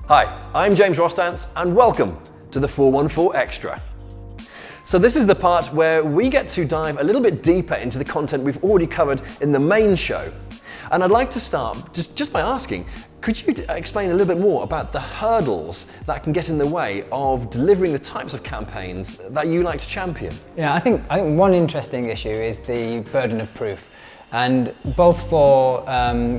Hi, I'm James Rostance and welcome to the 414 Extra. So this is the part where we get to dive a little bit deeper into the content we've already covered in the main show. And I'd like to start just by asking, could you explain a little bit more about the hurdles that can get in the way of delivering the types of campaigns that you like to champion? Yeah, I think one interesting issue is the burden of proof. And both for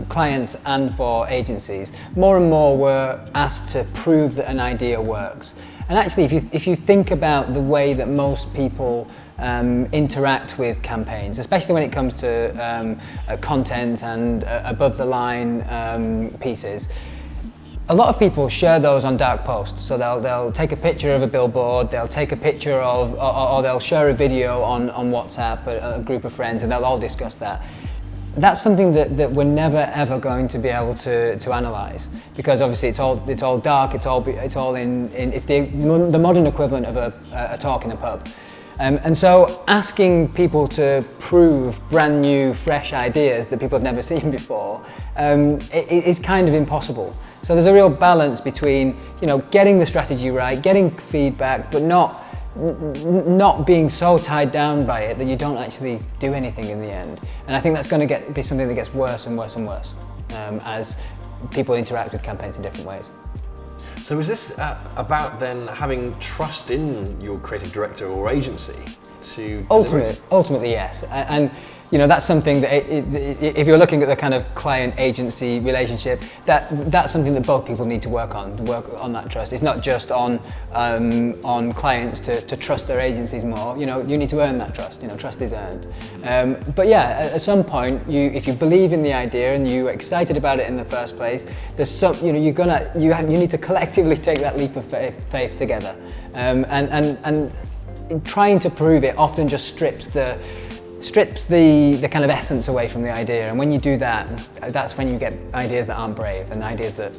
clients and for agencies, more and more we're asked to prove that an idea works. And actually, if you think about the way that most people interact with campaigns, especially when it comes to content and above-the-line pieces, a lot of people share those on dark posts. So they'll take a picture of a billboard, they'll take a picture of, or they'll share a video on WhatsApp, a group of friends, and they'll all discuss that. That's something that we're never ever going to be able to analyze, because obviously it's all dark, it's the modern equivalent of a talk in a pub. And so asking people to prove brand new, fresh ideas that people have never seen before is kind of impossible. So there's a real balance between, getting the strategy right, getting feedback, but not being so tied down by it that you don't actually do anything in the end. And I think that's going to be something that gets worse and worse and worse as people interact with campaigns in different ways. So is this about then having trust in your creative director or agency to ultimately yes, and that's something that if you're looking at the kind of client-agency relationship, that's something that both people need to work on that trust. It's not just on clients to trust their agencies more. You need to earn that trust. Trust is earned. But yeah, at some point, if you believe in the idea and you're excited about it in the first place, there's some you need to collectively take that leap of faith together, and trying to prove it often just strips the kind of essence away from the idea. And when you do that, that's when you get ideas that aren't brave and ideas that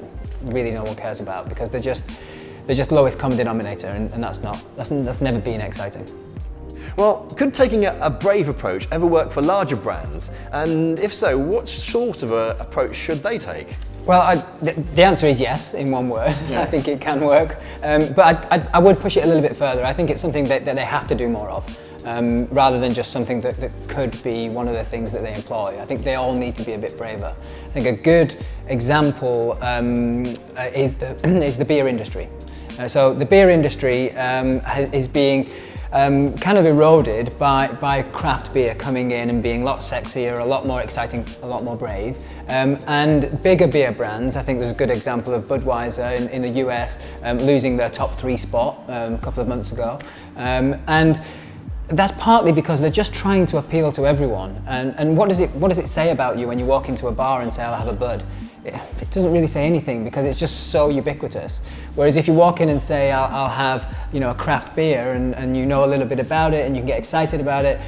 really no one cares about, because they're just lowest common denominator, and that's never been exciting. Well, could taking a brave approach ever work for larger brands? And if so, what sort of an approach should they take? Well, the answer is yes, in one word. Yeah. I think it can work, but I would push it a little bit further. I think it's something that they have to do more of, rather than just something that could be one of the things that they employ. I think they all need to be a bit braver. I think a good example is the beer industry. So the beer industry is being kind of eroded by craft beer coming in and being a lot sexier, a lot more exciting, a lot more brave. And bigger beer brands, I think there's a good example of Budweiser in the US losing their top 3 spot a couple of months ago. And that's partly because they're just trying to appeal to everyone. And what does it say about you when you walk into a bar and say, I'll have a Bud? It doesn't really say anything, because it's just so ubiquitous. Whereas if you walk in and say, I'll have a craft beer, and you know a little bit about it and you can get excited about it,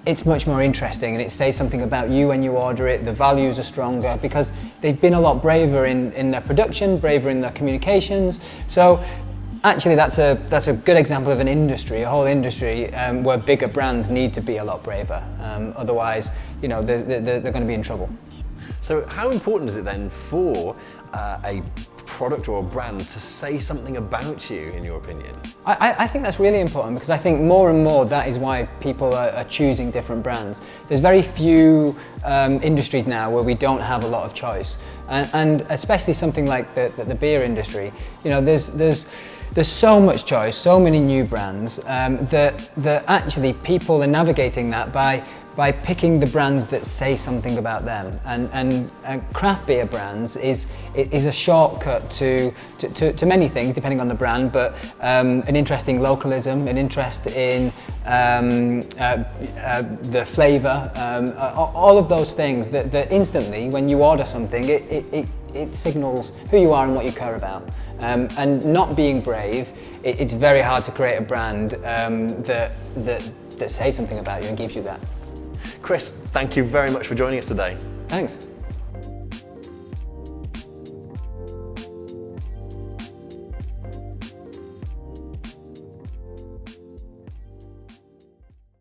it's much more interesting, and it says something about you when you order it. The values are stronger because they've been a lot braver in their production, braver in their communications. So actually that's a good example of a whole industry where bigger brands need to be a lot braver. Otherwise, they're going to be in trouble. So how important is it then for a product or a brand to say something about you, in your opinion? I think that's really important, because I think more and more that is why people are choosing different brands. There's very few industries now where we don't have a lot of choice, and especially something like the beer industry. There's so much choice, so many new brands that actually people are navigating that by picking the brands that say something about them, and craft beer brands is a shortcut to many things depending on the brand, but an interest in localism, an interest in the flavour, all of those things that instantly when you order something it signals who you are and what you care about. And not being brave, it's very hard to create a brand that says something about you and gives you that. Chris, thank you very much for joining us today. Thanks.